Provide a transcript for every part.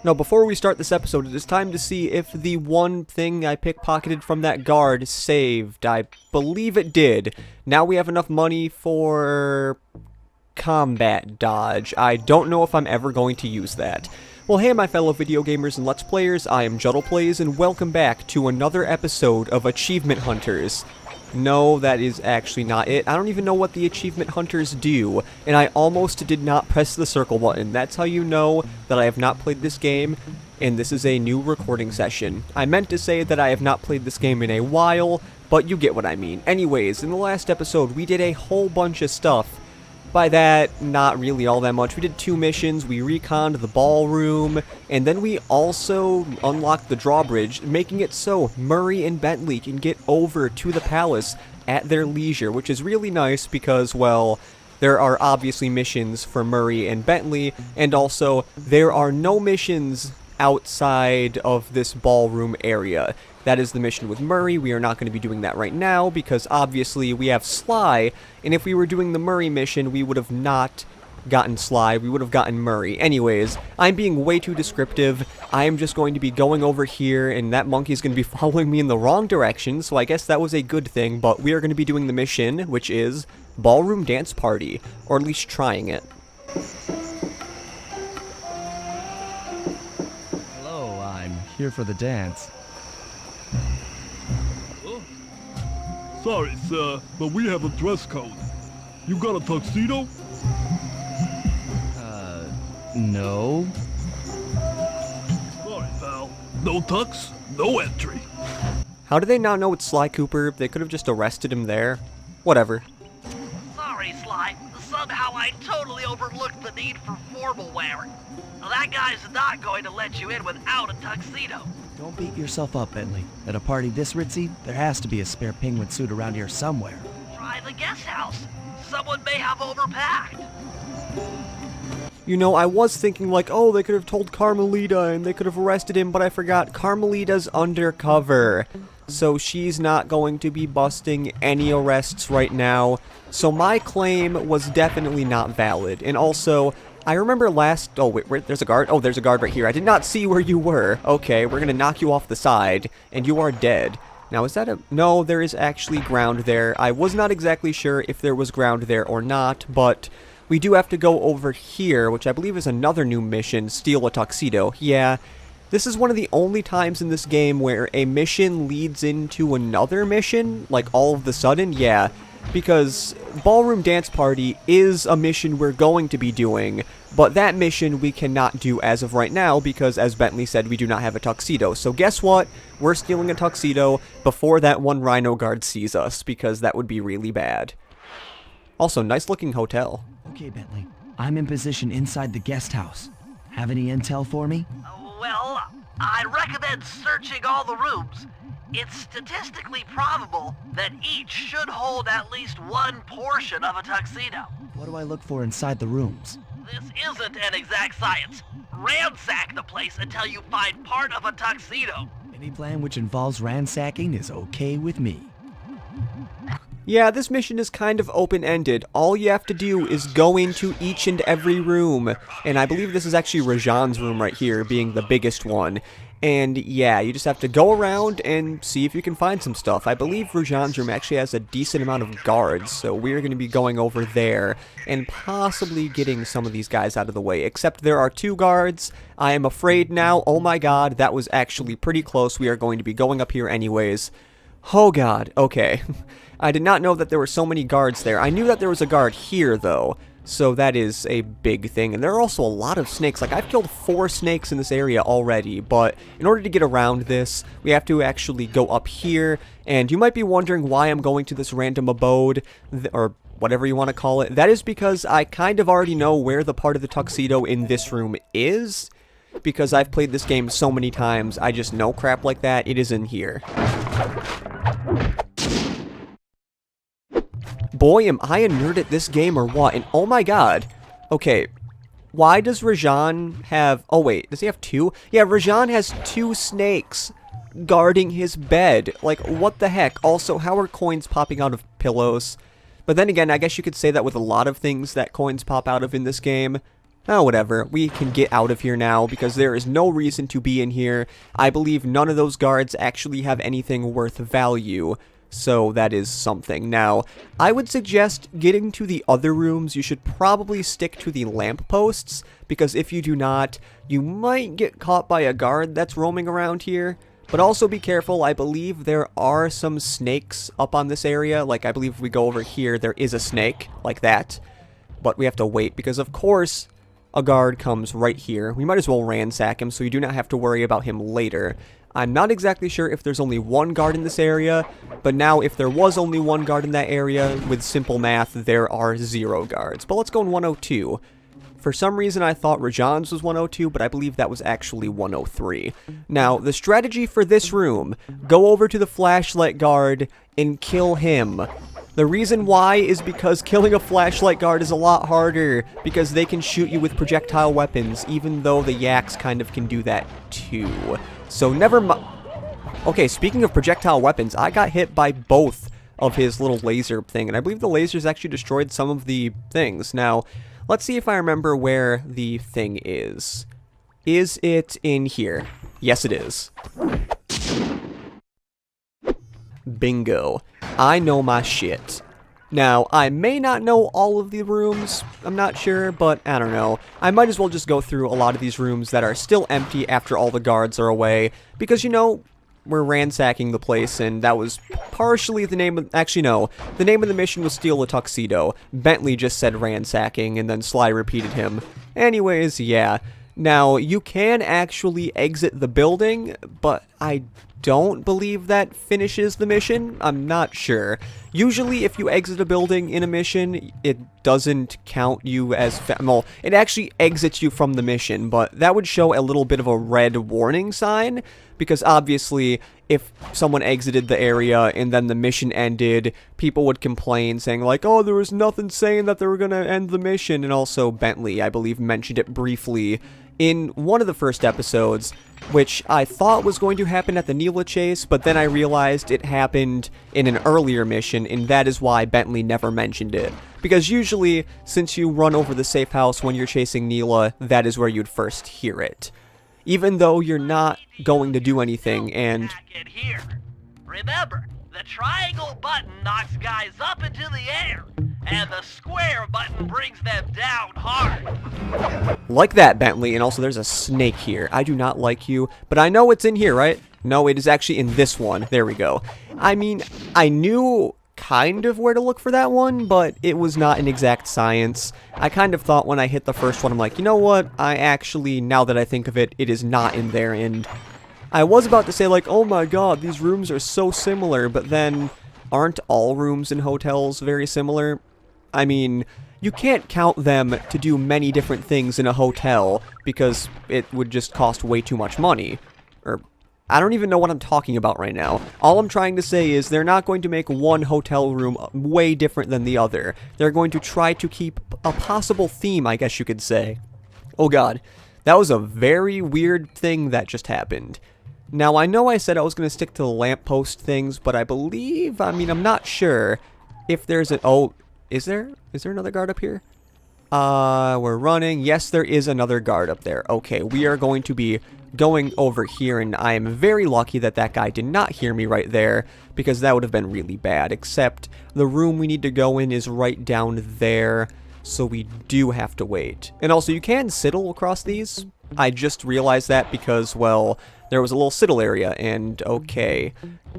No, before we start this episode, it is time to see if the one thing I pickpocketed from that guard saved. I believe it did. Now we have enough money for combat dodge. I don't know if I'm ever going to use that. Well, hey my fellow video gamers and Let's Players, I am JuddlePlays, and welcome back to another episode of Achievement Hunters. No, that is actually not it. I don't even know what the Achievement Hunters do, and I almost did not press the circle button. That's how you know that I have not played this game, and this is a new recording session. I meant to say that I have not played this game in a while, but you get what I mean. Anyways, in the last episode, we did a whole bunch of stuff. By that, not really all that much. We did 2 missions, we reconned the ballroom, and then we also unlocked the drawbridge, making it so Murray and Bentley can get over to the palace at their leisure, which is really nice because, well, there are obviously missions for Murray and Bentley, and also there are no missions outside of this ballroom area. That is the mission with Murray. We are not going to be doing that right now because obviously we have Sly, and if we were doing the Murray mission, we would have not gotten Sly, we would have gotten Murray. Anyways, I'm being way too descriptive. I am just going to be going over here, and that monkey's going to be following me in the wrong direction, so I guess that was a good thing, but we are going to be doing the mission, which is Ballroom Dance Party, or at least trying it. Hello, I'm here for the dance. Sorry, sir, but we have a dress code. You got a tuxedo? No. Sorry, pal. No tux, no entry. How do they not know it's Sly Cooper? They could have just arrested him there. Whatever. Sorry, Sly. Somehow I totally overlooked the need for formal wear. That guy's not going to let you in without a tuxedo. Don't beat yourself up, Bentley. At a party this ritzy, there has to be a spare penguin suit around here somewhere. Try the guest house. Someone may have overpacked. You know, I was thinking like, oh, they could have told Carmelita and they could have arrested him, but I forgot Carmelita's undercover. So she's not going to be busting any arrests right now. So my claim was definitely not valid. And also, I remember last... Oh, wait, there's a guard? Oh, there's a guard right here. I did not see where you were. Okay, we're gonna knock you off the side, and you are dead. Now, is that a... No, there is actually ground there. I was not exactly sure if there was ground there or not, but we do have to go over here, which I believe is another new mission, steal a tuxedo. Yeah, this is one of the only times in this game where a mission leads into another mission, like all of the sudden. Yeah, because Ballroom Dance Party is a mission we're going to be doing, but that mission we cannot do as of right now because, as Bentley said, we do not have a tuxedo. So guess what? We're stealing a tuxedo before that one rhino guard sees us, because that would be really bad. Also, nice looking hotel. Okay, Bentley. I'm in position inside the guest house. Have any intel for me? Well, I'd recommend searching all the rooms. It's statistically probable that each should hold at least one portion of a tuxedo. What do I look for inside the rooms? This isn't an exact science. Ransack the place until you find part of a tuxedo. Any plan which involves ransacking is okay with me. Yeah, this mission is kind of open-ended. All you have to do is go into each and every room. And I believe this is actually Rajan's room right here, being the biggest one. And yeah, you just have to go around and see if you can find some stuff. I believe Rajan's room actually has a decent amount of guards, so we're going to be going over there and possibly getting some of these guys out of the way. Except there are 2 guards. I am afraid now. Oh my god, that was actually pretty close. We are going to be going up here anyways. Oh god, okay. I did not know that there were so many guards there. I knew that there was a guard here, though. So that is a big thing. And there are also a lot of snakes. Like, I've killed 4 snakes in this area already. But in order to get around this, we have to actually go up here. And you might be wondering why I'm going to this random abode, or whatever you want to call it. That is because I kind of already know where the part of the tuxedo in this room is. Because I've played this game so many times, I just know crap like that. It is in here. Boy, am I a nerd at this game or what? And oh my god. Okay, why does Rajan have... Oh wait, does he have 2? Yeah, Rajan has 2 snakes guarding his bed. Like, what the heck? Also, how are coins popping out of pillows? But then again, I guess you could say that with a lot of things that coins pop out of in this game. Oh, whatever. We can get out of here now because there is no reason to be in here. I believe none of those guards actually have anything worth value. So that is something. Now, I would suggest getting to the other rooms, you should probably stick to the lampposts, because if you do not, you might get caught by a guard that's roaming around here. But also be careful, I believe there are some snakes up on this area. Like, I believe if we go over here, there is a snake, like that. But we have to wait, because of course, a guard comes right here. We might as well ransack him so you do not have to worry about him later. I'm not exactly sure if there's only one guard in this area, but now if there was only one guard in that area, with simple math, there are 0 guards. But let's go in 102. For some reason I thought Rajan's was 102, but I believe that was actually 103. Now, the strategy for this room, go over to the flashlight guard and kill him. The reason why is because killing a flashlight guard is a lot harder, because they can shoot you with projectile weapons, even though the yaks kind of can do that too. So never mind. Okay, speaking of projectile weapons, I got hit by both of his little laser thing, and I believe the lasers actually destroyed some of the things. Now, let's see if I remember where the thing is. Is it in here? Yes, it is. Bingo. I know my shit. Now, I may not know all of the rooms, I'm not sure, but I don't know. I might as well just go through a lot of these rooms that are still empty after all the guards are away, because, you know, we're ransacking the place, and that was partially the name of... Actually, no. The name of the mission was Steal a Tuxedo. Bentley just said ransacking, and then Sly repeated him. Anyways, yeah. Now, you can actually exit the building, but I don't believe that finishes the mission. I'm not sure. Usually, if you exit a building in a mission, it doesn't count you as... Well, it actually exits you from the mission, but that would show a little bit of a red warning sign, because obviously, if someone exited the area and then the mission ended, people would complain, saying like, oh, there was nothing saying that they were gonna end the mission, and also Bentley, I believe, mentioned it briefly in one of the first episodes, which I thought was going to happen at the Neyla chase, but then I realized it happened in an earlier mission, and that is why Bentley never mentioned it. Because usually, since you run over the safe house when you're chasing Neyla, that is where you'd first hear it. Even though you're not going to do anything, and... Here. Remember, the triangle button knocks guys up into the air, and the square button brings them down hard. Like that, Bentley, and also there's a snake here. I do not like you, but I know it's in here, right? No, it is actually in this one. There we go. I mean, I knew kind of where to look for that one, but it was not an exact science. I kind of thought when I hit the first one, I'm like, you know what? I actually, now that I think of it, it is not in there, and I was about to say, like, oh my god, these rooms are so similar, but then, aren't all rooms in hotels very similar? I mean, you can't count them to do many different things in a hotel, because it would just cost way too much money. Or, I don't even know what I'm talking about right now. All I'm trying to say is they're not going to make one hotel room way different than the other. They're going to try to keep a possible theme, I guess you could say. Oh god, that was a very weird thing that just happened. Now, I know I said I was going to stick to the lamppost things, but I believe, I mean, I'm not sure if there's an... Oh, is there? Is there another guard up here? We're running. Yes, there is another guard up there. Okay, we are going to be going over here, and I am very lucky that that guy did not hear me right there, because that would have been really bad, except the room we need to go in is right down there, so we do have to wait. And also, you can sidle across these. I just realized that because, well, there was a little sidle area, and okay.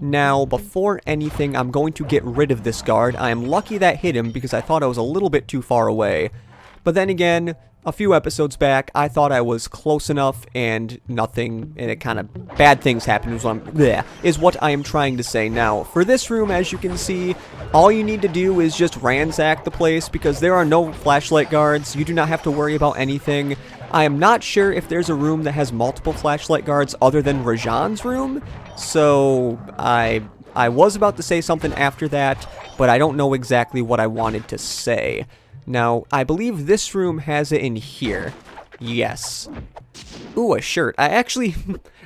Now, before anything, I'm going to get rid of this guard. I am lucky that hit him, because I thought I was a little bit too far away. But then again, a few episodes back, I thought I was close enough, and nothing, and it kind of, bad things happened, is what I am trying to say. Now, for this room, as you can see, all you need to do is just ransack the place, because there are no flashlight guards. You do not have to worry about anything. I am not sure if there's a room that has multiple flashlight guards other than Rajan's room, so I was about to say something after that, but I don't know exactly what I wanted to say. Now, I believe this room has it in here. Yes. Ooh, a shirt. I actually...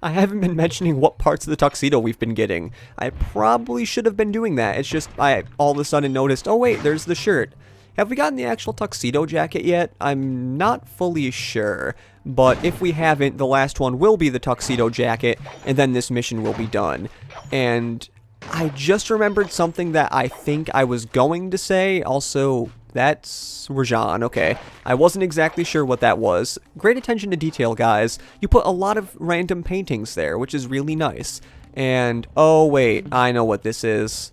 I haven't been mentioning what parts of the tuxedo we've been getting. I probably should have been doing that. It's just I all of a sudden noticed, oh wait, there's the shirt. Have we gotten the actual tuxedo jacket yet? I'm not fully sure, but if we haven't, the last one will be the tuxedo jacket, and then this mission will be done. And I just remembered something that I think I was going to say. Also, that's Rajan. Okay. I wasn't exactly sure what that was. Great attention to detail, guys. You put a lot of random paintings there, which is really nice. And, oh wait, I know what this is.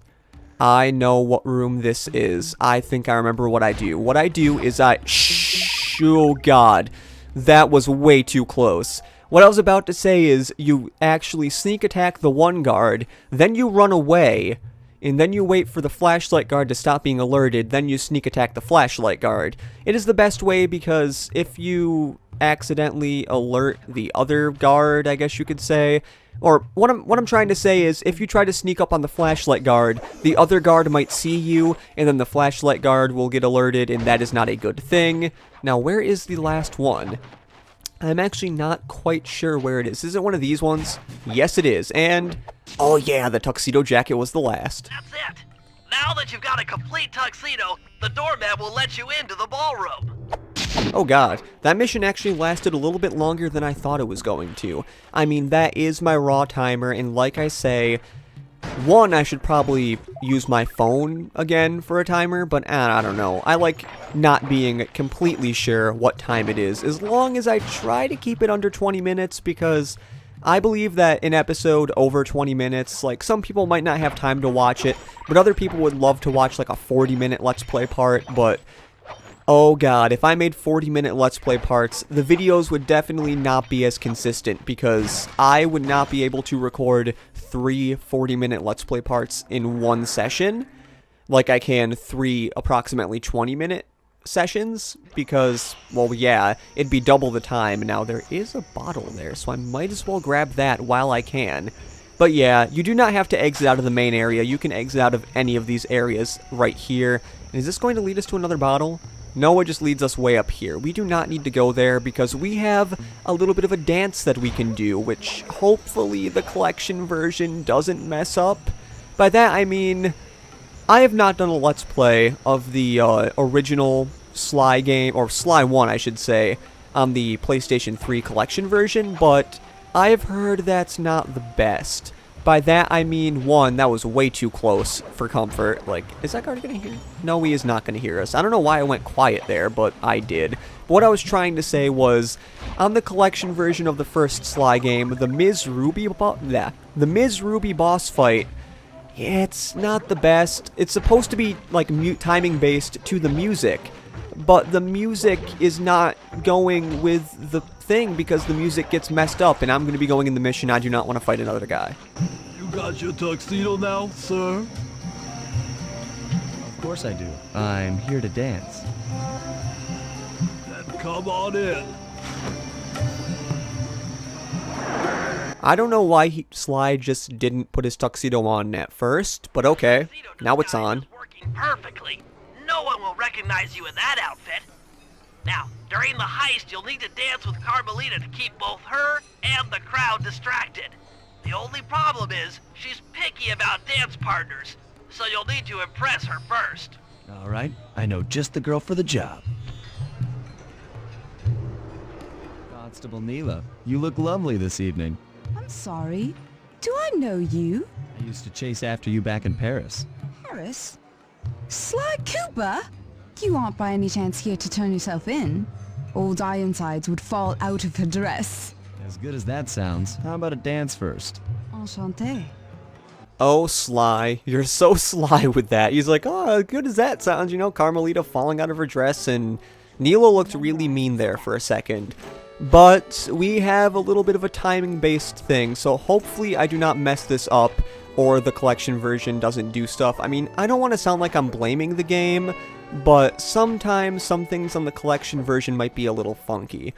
I know what room this is. I think I remember what I do. What I do is shh, oh god. That was way too close. What I was about to say is you actually sneak attack the one guard, then you run away, and then you wait for the flashlight guard to stop being alerted, then you sneak attack the flashlight guard. It is the best way because if you accidentally alert the other guard, I guess you could say, or what I'm trying to say is if you try to sneak up on the flashlight guard, the other guard might see you, and then the flashlight guard will get alerted, and that is not a good thing. Now, where is the last one? I'm actually not quite sure where it is. Is it one of these ones? Yes, it is. And, oh yeah, the tuxedo jacket was the last. That's it. Now that you've got a complete tuxedo, the doorman will let you into the ballroom. Oh god, that mission actually lasted a little bit longer than I thought it was going to. I mean, that is my raw timer, and like I say, one, I should probably use my phone again for a timer, but I don't know. I like not being completely sure what time it is, as long as I try to keep it under 20 minutes, because I believe that an episode over 20 minutes, like, some people might not have time to watch it, but other people would love to watch, like, a 40-minute Let's Play part, but oh god, if I made 40-minute Let's Play parts, the videos would definitely not be as consistent, because I would not be able to record 3 40-minute Let's Play parts in one session, like I can 3 approximately 20-minute sessions, because, well, yeah, it'd be double the time. Now, there is a bottle there, so I might as well grab that while I can. But yeah, you do not have to exit out of the main area. You can exit out of any of these areas right here. And is this going to lead us to another bottle? No, it just leads us way up here. We do not need to go there because we have a little bit of a dance that we can do, which hopefully the collection version doesn't mess up. By that, I mean, I have not done a Let's Play of the original Sly game, or Sly 1, I should say, on the PlayStation 3 collection version, but I have heard that's not the best. By that, I mean, one, that was way too close for comfort. Like, is that guard going to hear? No, he is not going to hear us. I don't know why I went quiet there, but I did. But what I was trying to say was, on the collection version of the first Sly game, the Ms. Ruby boss fight, it's not the best. It's supposed to be, like, timing-based to the music, but the music is not going with the thing because the music gets messed up, and I'm going to be going in the mission. I do not want to fight another guy. You got your tuxedo now, sir? Of course I do. I'm here to dance. Then come on in. I don't know why Sly just didn't put his tuxedo on at first, but okay. Now it's on. Is working perfectly. No one will recognize you in that outfit. Now, during the heist, you'll need to dance with Carmelita to keep both her and the crowd distracted. The only problem is, she's picky about dance partners, so you'll need to impress her first. All right, I know just the girl for the job. Constable Neyla, you look lovely this evening. I'm sorry. Do I know you? I used to chase after you back in Paris. Paris? Sly Cooper? You aren't by any chance here to turn yourself in? Old Ironsides would fall out of her dress. As good as that sounds, how about a dance first? Enchanté. Oh, Sly. You're so sly with that. He's like, oh, as good as that sounds, you know, Carmelita falling out of her dress, and Neyla looked really mean there for a second. But we have a little bit of a timing-based thing, so hopefully I do not mess this up, or the collection version doesn't do stuff. I mean, I don't want to sound like I'm blaming the game, but sometimes some things on the collection version might be a little funky.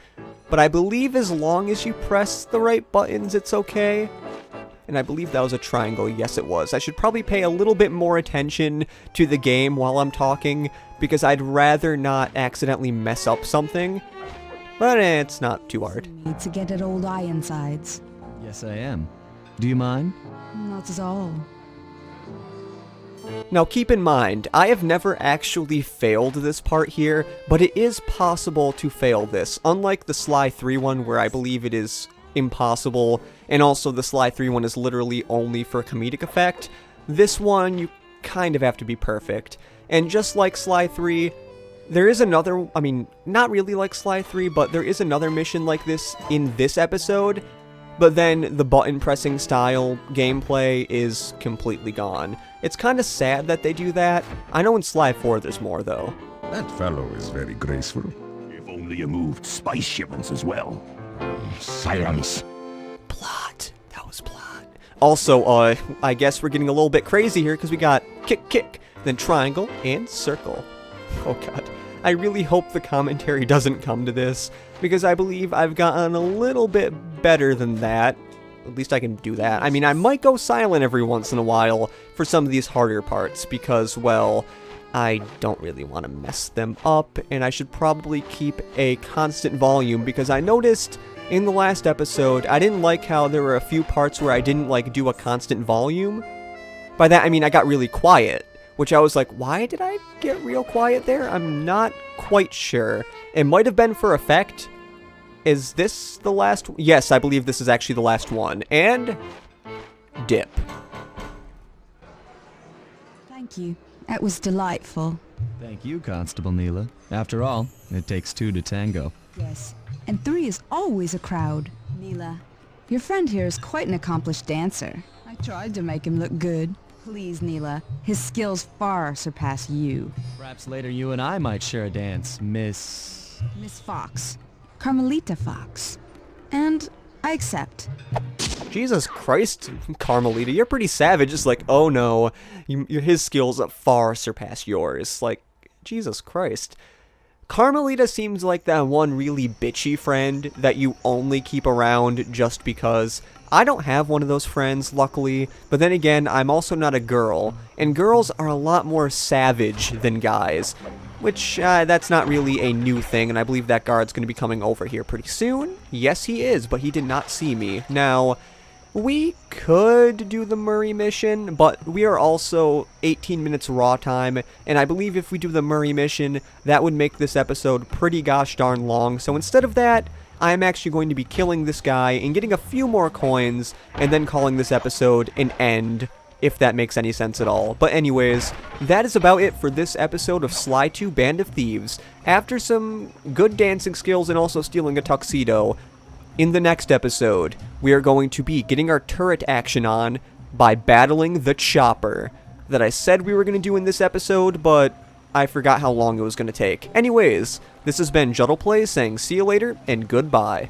But I believe as long as you press the right buttons, it's okay. And I believe that was a triangle. Yes, it was. I should probably pay a little bit more attention to the game while I'm talking, because I'd rather not accidentally mess up something. But it's not too hard. You need to get at Old Ironsides. Yes, I am. Do you mind? Not at all. Now keep in mind, I have never actually failed this part here, but it is possible to fail this, unlike the Sly 3 one where I believe it is impossible, and also the Sly 3 one is literally only for comedic effect. This one, you kind of have to be perfect. And just like Sly 3, there is another, I mean, not really like Sly 3, but there is another mission like this in this episode, but then the button pressing style gameplay is completely gone. It's kind of sad that they do that. I know in Sly 4 there's more though. That fellow is very graceful. If only you moved spice shipments as well. Silence. Plot. That was plot. Also, I guess we're getting a little bit crazy here because we got kick, then triangle, and circle. Oh god. I really hope the commentary doesn't come to this, because I believe I've gotten a little bit better than that. At least I can do that. I mean, I might go silent every once in a while for some of these harder parts, because, well, I don't really want to mess them up, and I should probably keep a constant volume, because I noticed in the last episode, I didn't like how there were a few parts where I didn't, like, do a constant volume. By that, I mean I got really quiet. Which I was like, why did I get real quiet there? I'm not quite sure. It might have been for effect. Is this the last? Yes, I believe this is actually the last one. And dip. Thank you. That was delightful. Thank you, Constable Neyla. After all, it takes two to tango. Yes, and 3 is always a crowd. Neyla, your friend here is quite an accomplished dancer. I tried to make him look good. Please, Neyla, his skills far surpass you. Perhaps later you and I might share a dance, Miss Fox. Carmelita Fox. And I accept. Jesus Christ, Carmelita, you're pretty savage. It's like, oh no, his skills far surpass yours. Like, Jesus Christ. Carmelita seems like that one really bitchy friend that you only keep around just because. I don't have one of those friends, luckily, but then again, I'm also not a girl, and girls are a lot more savage than guys, which, that's not really a new thing, and I believe that guard's going to be coming over here pretty soon. Yes, he is, but he did not see me. Now, we could do the Murray mission, but we are also 18 minutes raw time, and I believe if we do the Murray mission, that would make this episode pretty gosh darn long, so instead of that, I'm actually going to be killing this guy and getting a few more coins, and then calling this episode an end, if that makes any sense at all. But anyways, that is about it for this episode of Sly 2 Band of Thieves. After some good dancing skills and also stealing a tuxedo, in the next episode, we are going to be getting our turret action on by battling the chopper that I said we were going to do in this episode, but I forgot how long it was going to take. Anyways, this has been Juddle Plays saying see you later and goodbye.